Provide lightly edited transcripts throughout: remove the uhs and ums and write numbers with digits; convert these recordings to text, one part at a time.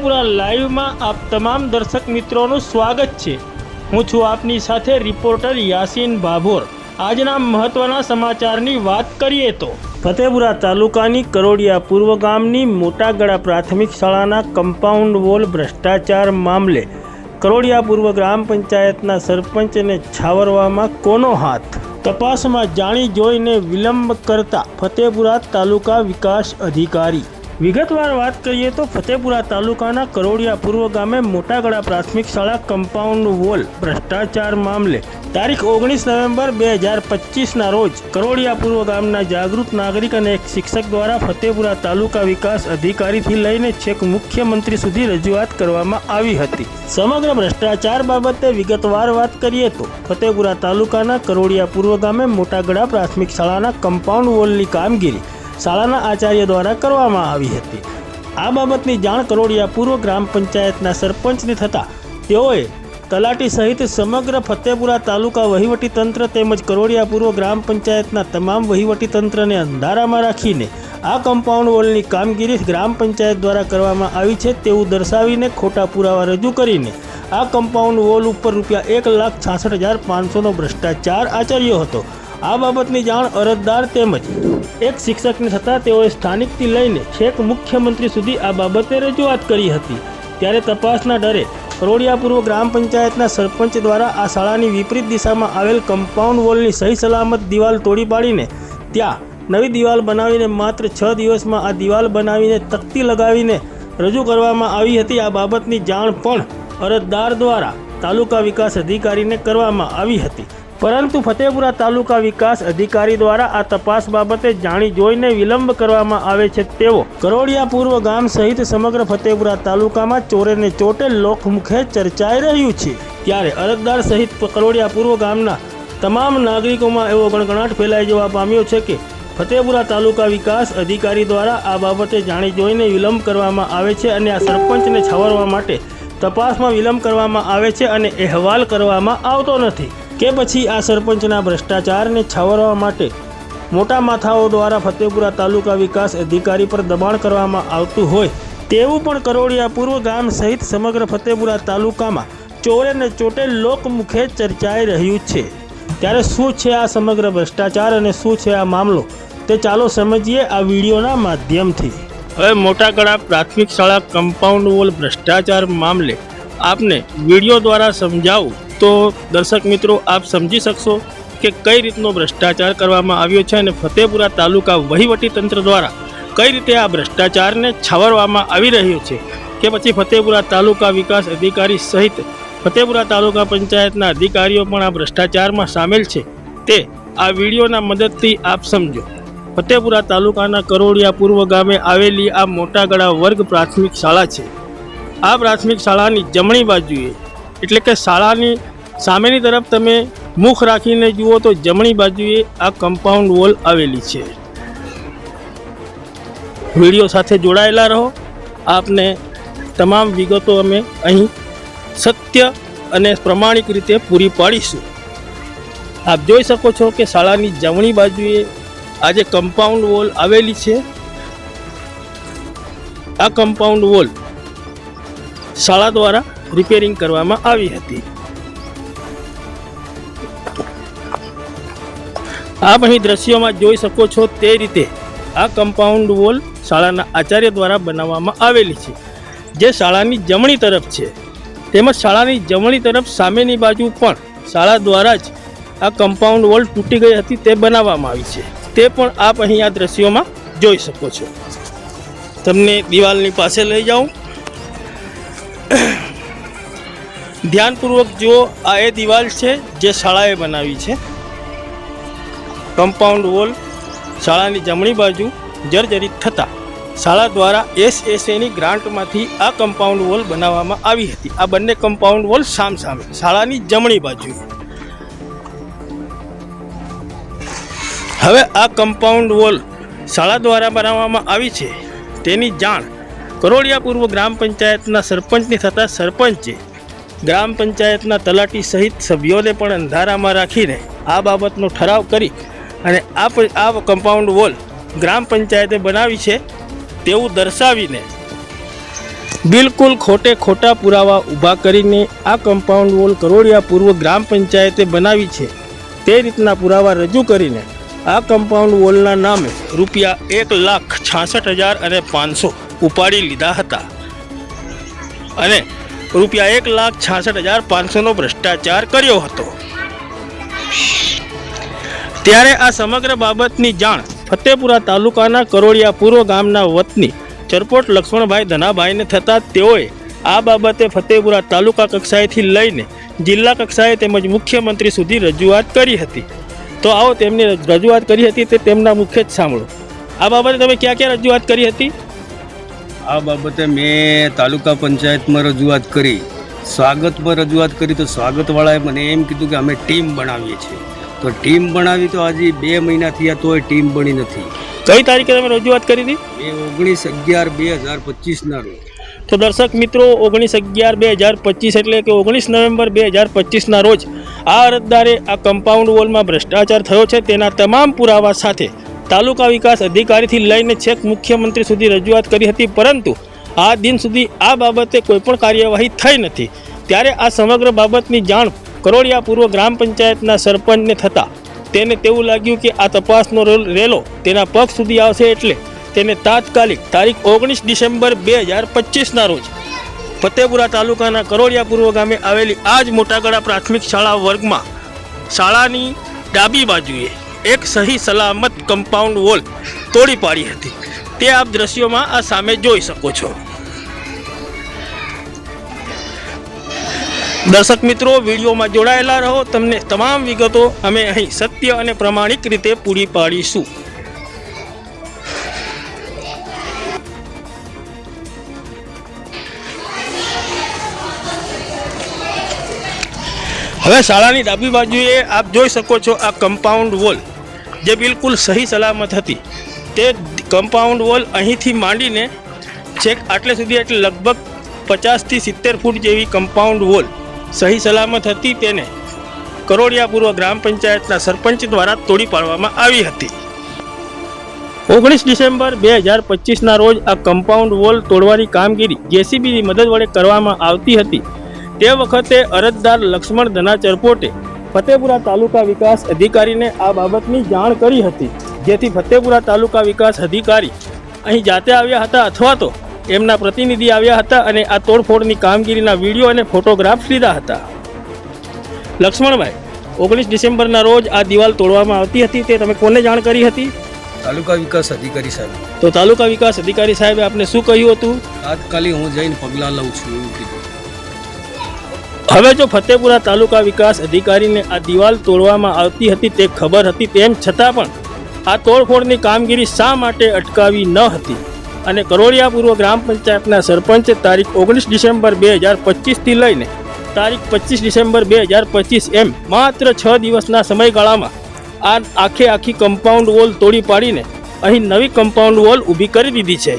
ફતેપુરા લાઈવમાં આપ તમામ દર્શક મિત્રોનું સ્વાગત છે। હું છું આપની સાથે રિપોર્ટર યાસીન ભાભોર। આજના મહત્વના સમાચારની વાત કરીએ તો ફતેપુરા તાલુકાની કરોડિયા પૂર્વ ગામની મોટાગડા પ્રાથમિક શાળાના કમ્પાઉન્ડ વોલ ભ્રષ્ટાચાર મામલે કરોડિયા પૂર્વ ગ્રામ પંચાયતના સરપંચને છાવરવામાં કોનો હાથ? તપાસમાં જાણી જોઈને વિલંબ કરતા ફતેપુરા તાલુકા વિકાસ અધિકારી। વિગતવાર વાત કરીએ તો ફતેપુરા તાલુકાના કરોડિયા પૂર્વ ગામે મોટાગડા પ્રાથમિક શાળા કમ્પાઉન્ડ વોલ ભ્રષ્ટાચાર મામલે તારીખ 19 નવેમ્બર 2025ના રોજ કરોડિયા પૂર્વ ગામના જાગૃત નાગરિક અને એક શિક્ષક દ્વારા ફતેપુરા તાલુકા વિકાસ અધિકારીથી લઈને છેક મુખ્યમંત્રી સુધી રજૂઆત કરવામાં આવી હતી। સમગ્ર ભ્રષ્ટાચાર બાબતે વિગતવાર વાત કરીએ તો ફતેપુરા તાલુકાના કરોડિયા પૂર્વ ગામે મોટાગડા પ્રાથમિક શાળાના કમ્પાઉન્ડ વોલની કામગીરી શાળાના આચાર્ય દ્વારા કરવામાં આવી હતી। આ બાબતની જાણ કરોડિયા પૂર્વ ગ્રામ પંચાયતના સરપંચને થતાં તેઓએ તલાટી સહિત સમગ્ર ફતેપુરા તાલુકા વહીવટીતંત્ર તેમજ કરોડિયા પૂર્વ ગ્રામ પંચાયતના તમામ વહીવટીતંત્રને અંધારામાં રાખીને આ કમ્પાઉન્ડ વોલની કામગીરી ગ્રામ પંચાયત દ્વારા કરવામાં આવી છે તેવું દર્શાવીને ખોટા પુરાવા રજૂ કરીને આ કમ્પાઉન્ડ વોલ ઉપર ₹1,66,500નો ભ્રષ્ટાચાર આચર્યો હતો। આ બાબતની જાણ અરજદાર તેમજ એક શિક્ષકને થતાં તેઓએ સ્થાનિકથી લઈને છેક મુખ્યમંત્રી સુધી આ બાબતે રજૂઆત કરી હતી। ત્યારે તપાસના ડરે કરોડિયા પૂર્વ ગ્રામ પંચાયતના સરપંચ દ્વારા આ શાળાની વિપરીત દિશામાં આવેલ કમ્પાઉન્ડ વોલની સહી સલામત દિવાલ તોડી પાડીને ત્યાં નવી દિવાલ બનાવીને માત્ર 6 દિવસમાં આ દિવાલ બનાવીને તકતી લગાવીને રજૂ કરવામાં આવી હતી। આ બાબતની જાણ પણ અરજદાર દ્વારા તાલુકા વિકાસ અધિકારીને કરવામાં આવી હતી, પરંતુ ફતેપુરા તાલુકા વિકાસ અધિકારી દ્વારા આ તપાસ બાબતે જાણી જોઈને વિલંબ કરવામાં આવે છે તેવો કરોડિયા પૂર્વ ગામ સહિત સમગ્ર ફતેપુરા તાલુકામાં ચોરેને ચોટે લોકમુખે ચર્ચાઈ રહ્યું છે। ત્યારે અરજદાર સહિત કરોડિયા પૂર્વ ગામના તમામ નાગરિકોમાં એવો ગણગણાટ ફેલાઈ જવા પામ્યો છે કે ફતેપુરા તાલુકા વિકાસ અધિકારી દ્વારા આ બાબતે જાણી જોઈને વિલંબ કરવામાં આવે છે અને આ સરપંચને છાવરવા માટે તપાસમાં વિલંબ કરવામાં આવે છે અને અહેવાલ કરવામાં આવતો નથી કે પછી આ સરપંચના ભ્રષ્ટાચારને છાવરવા માટે મોટા માથાઓ દ્વારા ફતેપુરા તાલુકા વિકાસ અધિકારી પર દબાણ કરવામાં આવતું હોય તેવું પણ કરોડિયા પૂર્વ ગામ સહિત સમગ્ર ફતેપુરા તાલુકામાં ચોરે ને ચોટે લોકમુખે ચર્ચાઈ રહ્યું છે। ત્યારે શું છે આ સમગ્ર ભ્રષ્ટાચાર અને શું છે આ મામલો તે ચાલો સમજીએ આ વિડીયોના માધ્યમથી। હવે મોટાગડા પ્રાથમિક શાળા કમ્પાઉન્ડ વોલ ભ્રષ્ટાચાર મામલે આપને વિડીયો દ્વારા સમજાવું તો દર્શક મિત્રો આપ સમજી શકશો કે કઈ રીતનો ભ્રષ્ટાચાર કરવામાં આવ્યો છે અને ફતેપુરા તાલુકા વહીવટીતંત્ર દ્વારા કઈ રીતે આ ભ્રષ્ટાચારને છાવરવામાં આવી રહ્યો છે કે પછી ફતેપુરા તાલુકા વિકાસ અધિકારી સહિત ફતેપુરા તાલુકા પંચાયતના અધિકારીઓ પણ આ ભ્રષ્ટાચારમાં સામેલ છે તે આ વિડીયોના મદદથી આપ સમજો। ફતેપુરા તાલુકાના કરોડિયા પૂર્વ ગામે આવેલી આ મોટાગડા વર્ગ પ્રાથમિક શાળા છે। આ પ્રાથમિક શાળાની જમણી બાજુએ એટલે કે શાળાની સામેની તરફ તમે મુખ રાખીને જુઓ તો જમણી બાજુએ આ કમ્પાઉન્ડ વોલ આવેલી છે। વિડીયો સાથે જોડાયેલા રહો, આપને તમામ વિગતો અમે અહીં સત્ય અને પ્રમાણિક રીતે પૂરી પાડીશું। આપ જોઈ શકો છો કે શાળાની જમણી બાજુએ આજે કમ્પાઉન્ડ વોલ આવેલી છે। આ કમ્પાઉન્ડ વોલ શાળા દ્વારા રિપેરિંગ કરવામાં આવી હતી। આપ અહીં દ્રશ્યોમાં જોઈ શકો છો તે રીતે આ કમ્પાઉન્ડ વોલ શાળાના આચાર્ય દ્વારા બનાવવામાં આવેલી છે, જે શાળાની જમણી તરફ છે। તેમજ શાળાની જમણી તરફ સામેની બાજુ પણ શાળા દ્વારા જ આ કમ્પાઉન્ડ વોલ તૂટી ગઈ હતી તે બનાવવામાં આવી છે, તે પણ આપ અહીં આ દ્રશ્યોમાં જોઈ શકો છો। તમને દિવાલની પાસે લઈ જાઉં, ધ્યાનપૂર્વક જુઓ, આ એ દિવાલ છે જે શાળાએ બનાવી છે। કમ્પાઉન્ડ વોલ શાળાની જમણી બાજુ જર્જરિત થતાં શાળા દ્વારા SSAની ગ્રાન્ટમાંથી આ કમ્પાઉન્ડ વોલ બનાવવામાં આવી હતી। આ બંને કમ્પાઉન્ડ વોલ સામસામે શાળાની જમણી બાજુ। હવે આ કમ્પાઉન્ડ વોલ શાળા દ્વારા બનાવવામાં આવી છે તેની જાણ કરોડિયા પૂર્વ ગ્રામ પંચાયતના સરપંચની થતાં સરપંચે ગ્રામ પંચાયતના તલાટી સહિત સભ્યોને પણ અંધારામાં રાખીને આ બાબતનો ઠરાવ કરી અને આ કમ્પાઉન્ડ વોલ ગ્રામ પંચાયતે બનાવી છે તેવું દર્શાવીને બિલકુલ ખોટે ખોટા પુરાવા ઊભા કરીને આ કમ્પાઉન્ડ વોલ કરોડિયા પૂર્વ ગ્રામ પંચાયતે બનાવી છે તે રીતના પુરાવા રજૂ કરીને આ કમ્પાઉન્ડ વોલના નામે રૂપિયા 1,66,500 ઉપાડી લીધા હતા અને રૂપિયા 1,66,500નો ભ્રષ્ટાચાર કર્યો હતો। ત્યારે આ સમગ્ર બાબતની જાણ ફતેપુરા તાલુકાના કરોડિયા પૂર્વ ગામના વતની ચરપોટ લક્ષ્મણભાઈ ધનાભાઈને થતાં તેઓએ આ બાબતે ફતેપુરા તાલુકા કક્ષાએથી લઈને જિલ્લા કક્ષાએ તેમજ મુખ્યમંત્રી સુધી રજૂઆત કરી હતી। તો આવો તેમની રજૂઆત કરી હતી તે તેમના મુખ્ય જ સાંભળો। આ બાબતે તમે ક્યાં ક્યાં રજૂઆત કરી હતી? આ બાબતે મેં તાલુકા પંચાયતમાં રજૂઆત કરી, સ્વાગતમાં રજૂઆત કરી તો સ્વાગતવાળાએ મને એમ કીધું કે અમે ટીમ બનાવીએ છીએ। તો ટીમ બનાવી તો આજે 2 મહિના થયા તોય ટીમ બની નથી। કઈ તારીખે તમે રજૂઆત કરી હતી? એ 19/11/2025ના રોજ। તો દર્શક મિત્રો 19/11/2025 એટલે કે 19 નવેમ્બર 2025ના રોજ આ અરજદારે આ કમ્પાઉન્ડ વોલમાં ભ્રષ્ટાચાર થયો છે તેના તમામ પુરાવા સાથે તાલુકા વિકાસ અધિકારીથી લઈને છેક મુખ્યમંત્રી સુધી રજૂઆત કરી હતી, પરંતુ આ દિન સુધી આ બાબતે કોઈપણ કાર્યવાહી થઈ નથી। ત્યારે આ સમગ્ર બાબતની જાણ કરોડિયા પૂર્વ ગ્રામ પંચાયતના સરપંચને થતાં તેને તેવું લાગ્યું કે આ તપાસનો રેલો તેના પગ સુધી આવશે, એટલે તેને તાત્કાલિક તારીખ 19 ડિસેમ્બર 2025ના રોજ ફતેપુરા તાલુકાના કરોડિયા પૂર્વ ગામે આવેલી આ જ મોટાગડા પ્રાથમિક શાળા વર્ગમાં શાળાની ડાબી બાજુએ એક સહી સલામત કમ્પાઉન્ડ વોલ તોડી પાડી હતી। તે આપ દ્રશ્યોમાં આ સામે જોઈ શકો છો। દર્શક મિત્રો, વિડીયોમાં જોડાયેલા રહો, તમને તમામ વિગતો અમે અહીં સત્ય અને પ્રમાણિક રીતે પૂરી પાડીશું। હવે શાળાની ડાબી બાજુએ આપ જોઈ શકો છો આ કમ્પાઉન્ડ વોલ જે બિલકુલ સહી સલામત હતી। તે કમ્પાઉન્ડ વોલ અહીંથી માંડીને છેક આટલે સુધી એટલે લગભગ 50 થી 70 ફૂટ જેવી કમ્પાઉન્ડ વોલ સહી સલામત હતી। તેને કરોડિયા પૂર્વ ગ્રામ પંચાયતના સરપંચ દ્વારા તોડી પાડવામાં આવી હતી। 19 ડિસેમ્બર 2025ના રોજ આ કમ્પાઉન્ડ વોલ તોડવાની કામગીરી જેસીબીની મદદ વડે કરવામાં આવતી હતી। તે વખતે અરજદાર લક્ષ્મણ ધના ચરપોટે ફતેપુરા તાલુકા વિકાસ અધિકારીને આ બાબતની જાણ કરી હતી, જેથી ફતેપુરા તાલુકા વિકાસ અધિકારી અહીં જાતે આવ્યા હતા અથવા તો એમના પ્રતિનિધિ આવ્યા હતા અને આ તોડફોડની કામગીરીના વિડીયો અને ફોટોગ્રાફ્સ લીધા હતા। લક્ષ્મણભાઈ, 19 ડિસેમ્બરના રોજ આ દિવાલ તોડવામાં આવતી હતી તે તમે કોને જાણ કરી હતી? તાલુકા વિકાસ અધિકારી સાહેબ। તો તાલુકા વિકાસ અધિકારી સાહેબે આપને શું કહ્યું હતું? તાત્કાલિક હું જઈને પગલાં લઉં છું એવું કીધું। હવે જો ફતેપુરા તાલુકા વિકાસ અધિકારીને આ દિવાલ તોડવામાં આવતી હતી તે ખબર હતી, તેમ છતાં પણ આ તોડફોડની કામગીરી શા માટે અટકાવી ન હતી અને કરોડિયા પૂર્વ ગ્રામ પંચાયતના સરપંચે તારીખ 19 ડિસેમ્બર 2025થી લઈને તારીખ 25 ડિસેમ્બર 2025 એમ માત્ર 6 દિવસના સમયગાળામાં આ આખી કમ્પાઉન્ડ વોલ તોડી પાડીને અહીં નવી કમ્પાઉન્ડ વોલ ઊભી કરી દીધી છે,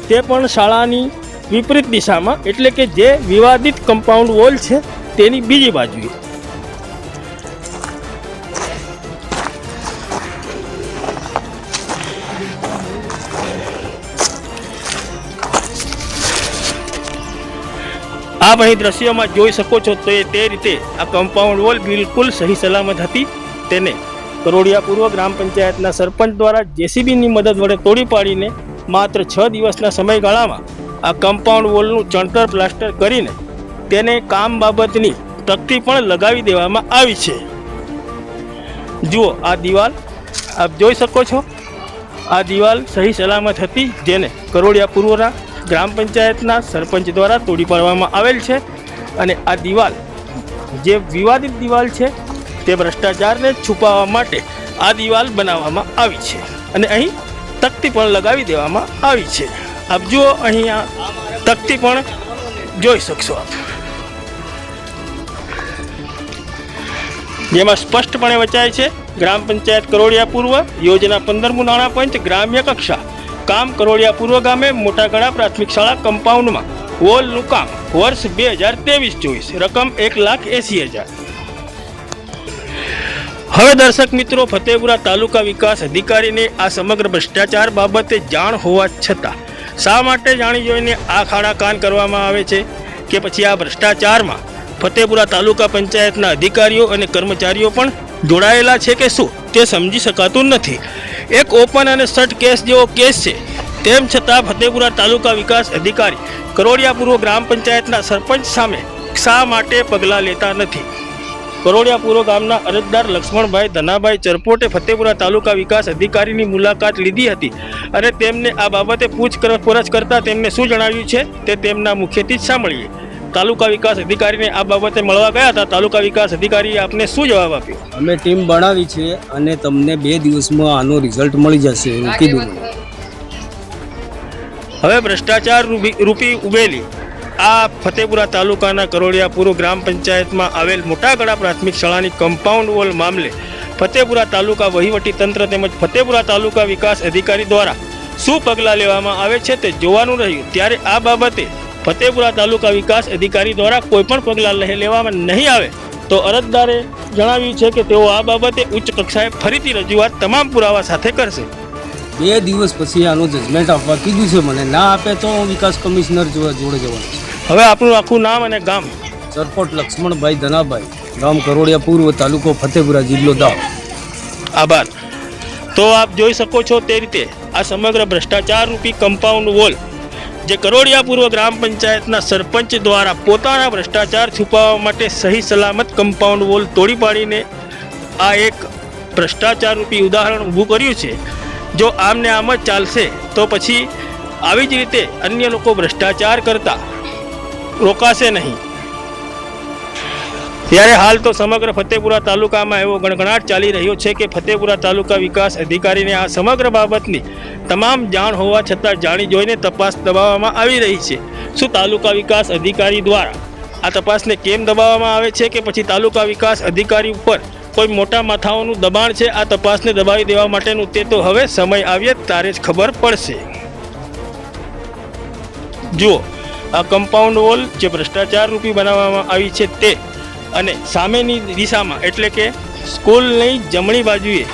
તે પણ શાળાની વિપરીત દિશામાં, એટલે કે જે વિવાદિત કમ્પાઉન્ડ વોલ છે તેની બીજી બાજુએ। આપ અહીં દ્રશ્યમાં જોઈ શકો છો તો તે રીતે આ કમ્પાઉન્ડ વોલ બિલકુલ સહી સલામત હતી। તેને કરોડિયા પૂર્વ ગ્રામ પંચાયતના સરપંચ દ્વારા જેસીબીની મદદ વડે તોડી પાડીને માત્ર 6 દિવસના સમયગાળામાં આ કમ્પાઉન્ડ વોલનું ચણતર પ્લાસ્ટર કરીને તેને કામ બાબતની તકતી પણ લગાવી દેવામાં આવી છે। જુઓ, આ દિવાલ આપ જોઈ શકો છો, આ દિવાલ સહી સલામત હતી જેને કરોડિયા પૂર્વના ગ્રામ પંચાયતના સરપંચ દ્વારા તોડી પાડવામાં આવેલ છે અને આ દિવાલ જે વિવાદિત દિવાલ છે તે ભ્રષ્ટાચારને છુપાવવા માટે આ દિવાલ બનાવવામાં આવી છે અને અહીં તકતી પણ લગાવી દેવામાં આવી છે। આપ જુઓ, અહીંયા તકતી પણ જોઈ શકશો આપ, જેમાં સ્પષ્ટપણે વચાય છે ગ્રામ પંચાયત કરોડિયા પૂર્વ, યોજના 15મું નાણાં પંચ, ગ્રામ્ય કક્ષા, કામ કરોડિયા પૂર્વ ગામે, મોટાગડા પ્રાથમિક શાળા કમ્પાઉન્ડમાં વોલનું કામ, વર્ષ 2023-24, રકમ 1,80,000। હવે દર્શક મિત્રો, ફતેપુરા તાલુકા વિકાસ અધિકારીને આ સમગ્ર ભ્રષ્ટાચાર બાબતે જાણ હોવા છતાં શા માટે જાણી જોઈને આ ખાડા કાન કરવામાં આવે છે કે પછી આ ભ્રષ્ટાચારમાં ફતેપુરા તાલુકા પંચાયતના અધિકારીઓ અને કર્મચારીઓ પણ જોડાયેલા છે કે શું તે સમજી શકાતું નથી. એક ઓપન અને શટ કેસ જેવો કેસ છે, તેમ છતાં ફતેપુરા તાલુકા વિકાસ અધિકારી કરોડિયા પૂર્વ ગ્રામ પંચાયતના સરપંચ સામે શા માટે પગલાં લેતા નથી? કરોડિયા પૂર્વ ગામના અરજદાર લક્ષ્મણભાઈ ધનાભાઈ ચરપોટે ફતેપુરા તાલુકા વિકાસ અધિકારીની મુલાકાત લીધી હતી અને તેમને આ બાબતે પૂછપરછ કરતા તેમને શું જણાવ્યું છે તે તેમના મુખ્યથી જ સાંભળીએ. તાલુકા વિકાસ અધિકારીને આ બાબતે મળવા ગયા હતા. તાલુકા વિકાસ અધિકારીએ આપને શું જવાબ આપ્યો? અમે ટીમ બનાવી છે અને તમને 2 દિવસમાં આનો રિઝલ્ટ મળી જશે એવું કીધું. હવે ભ્રષ્ટાચાર રૂપી ઉભેલી આ ફતેપુરા તાલુકાના કરોડિયા પૂર્વ ગ્રામ પંચાયતમાં આવેલ મોટાગડા પ્રાથમિક શાળાની કમ્પાઉન્ડ વોલ મામલે ફતેપુરા તાલુકા વહીવટી તંત્ર તેમજ ફતેપુરા તાલુકા વિકાસ અધિકારી દ્વારા શું પગલાં લેવામાં આવે છે તે જોવાનું રહ્યું. ત્યારે આ બાબતે ફતેપુરા તાલુકા વિકાસ અધિકારી દ્વારા કોઈપણ પગલાં લેવામાં નહીં આવે તો અરજદારે જણાવ્યું છે કે તેઓ આ બાબતે ઉચ્ચ કક્ષાએ ફરીથી રજૂઆત તમામ પુરાવા સાથે કરશે. 2 દિવસ પછી આનું જજમેન્ટ આપવા કીધું છે મને. ના આપે તો હું વિકાસ કમિશનર જોડે જવાનું છું. હવે આપનું આખું નામ અને ગામ? ચરપોટ લક્ષ્મણભાઈ ધનાભાઈ, ગામ કરોડિયા પૂર્વ, તાલુકો ફતેપુરા, જિલ્લો દાહોદ. આભાર. તો આપ જોઈ શકો છો તે રીતે આ સમગ્ર ભ્રષ્ટાચાર રૂપી કમ્પાઉન્ડ વોલ જે કરોડિયા પૂર્વ ગ્રામ પંચાયતના સરપંચ દ્વારા પોતાના ભ્રષ્ટાચાર છુપાવવા માટે સહી સલામત કમ્પાઉન્ડ વોલ તોડી પાડીને આ એક ભ્રષ્ટાચાર રૂપી ઉદાહરણ ઊભું કર્યું છે. જો આમને આમ જ ચાલશે તો પછી આવી જ રીતે અન્ય લોકો ભ્રષ્ટાચાર કરતા રોકાશે નહીં. ત્યારે હાલ તો સમગ્ર ફતેપુરા તાલુકામાં એવો ગણગણાટ ચાલી રહ્યો છે કે ફતેપુરા તાલુકા વિકાસ અધિકારીને આ સમગ્ર બાબતની તમામ જાણ હોવા છતાં જાણી જોઈને તપાસ દબાવવામાં આવી રહી છે. શું તાલુકા વિકાસ અધિકારી દ્વારા આ તપાસને કેમ દબાવવામાં આવે છે કે પછી તાલુકા વિકાસ અધિકારી ઉપર કોઈ મોટા માથાઓનું દબાણ છે આ તપાસને દબાવી દેવા માટેનું, તે તો હવે સમય આવ્યે ત્યારે જ ખબર પડશે. જુઓ, આ કમ્પાઉન્ડ વોલ જે ભ્રષ્ટાચાર રૂપી બનાવવામાં આવી છે તે, અને સામેની દિશામાં એટલે કે સ્કૂલની જમણી બાજુએ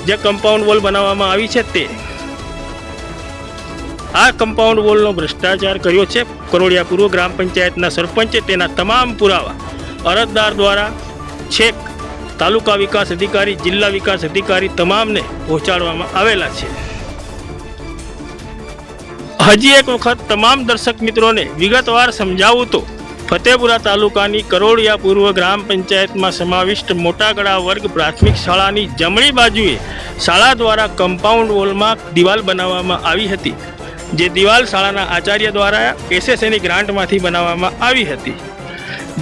જે કમ્પાઉન્ડ વોલ બનાવવામાં આવી છે તે. આ કમ્પાઉન્ડ વોલનો ભ્રષ્ટાચાર કર્યો છે કરોડિયા પૂર્વ ગ્રામ પંચાયતના સરપંચે. તેના તમામ પુરાવા અરજદાર દ્વારા છેક તાલુકા વિકાસ અધિકારી, જિલ્લા વિકાસ અધિકારી તમામને પહોંચાડવામાં આવેલા છે. હજી એક વખત તમામ દર્શક મિત્રોને વિગતવાર સમજાવું તો ફતેપુરા તાલુકાની કરોડિયા પૂર્વ ગ્રામ પંચાયતમાં સમાવિષ્ટ મોટાગડા વર્ગ પ્રાથમિક શાળાની જમણી બાજુએ શાળા દ્વારા કમ્પાઉન્ડ વોલમાં દિવાલ બનાવવામાં આવી હતી. જે દિવાલ શાળાના આચાર્ય દ્વારા SSAની ગ્રાન્ટમાંથી બનાવવામાં આવી હતી.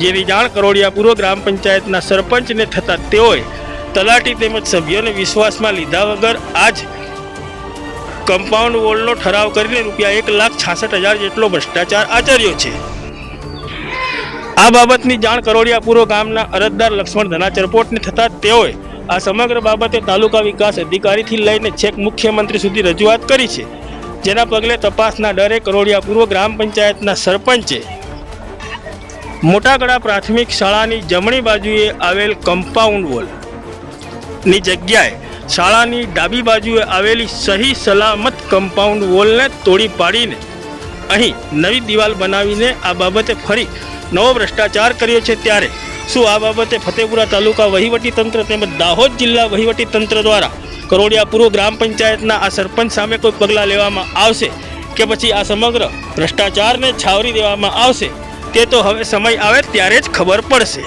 જેની જાણ કરોડિયા પૂર્વ ગ્રામ પંચાયતના સરપંચને થતાં તેઓએ તલાટી તેમજ સભ્યોને વિશ્વાસમાં લીધા વગર આજ કમ્પાઉન્ડ વોલનો ઠરાવ કરીને રૂપિયા 1,66,000 જેટલો ભ્રષ્ટાચાર આચર્યો છે. આ બાબતની જાણ કરોડિયા પૂર્વ ગામના અરજદાર લક્ષ્મણ ધના ચરપોટને થતાં તેઓએ આ સમગ્ર બાબતે તાલુકા વિકાસ અધિકારીથી લઈને છેક મુખ્યમંત્રી સુધી રજૂઆત કરી છે. જેના પગલે તપાસના ડરે કરોડિયા પૂર્વ ગ્રામ પંચાયતના સરપંચે મોટાગડા પ્રાથમિક શાળાની જમણી બાજુએ આવેલ કમ્પાઉન્ડ વોલની જગ્યાએ શાળાની ડાબી બાજુએ આવેલી સહી સલામત કમ્પાઉન્ડ વોલને તોડી પાડીને અહીં નવી દિવાલ બનાવીને આ બાબતે ફરી નવો ભ્રષ્ટાચાર કર્યો છે. ત્યારે શું આ બાબતે ફતેપુરા તાલુકા વહીવટી તંત્ર તેમજ દાહોદ જિલ્લા વહીવટી તંત્ર દ્વારા કરોડિયા પૂર્વ ગ્રામ પંચાયતના આ સરપંચ સામે કોઈ પગલાં લેવામાં આવશે કે પછી આ સમગ્ર ભ્રષ્ટાચારને છાવરી દેવામાં આવશે તે તો હવે સમય આવે ત્યારે જ ખબર પડશે.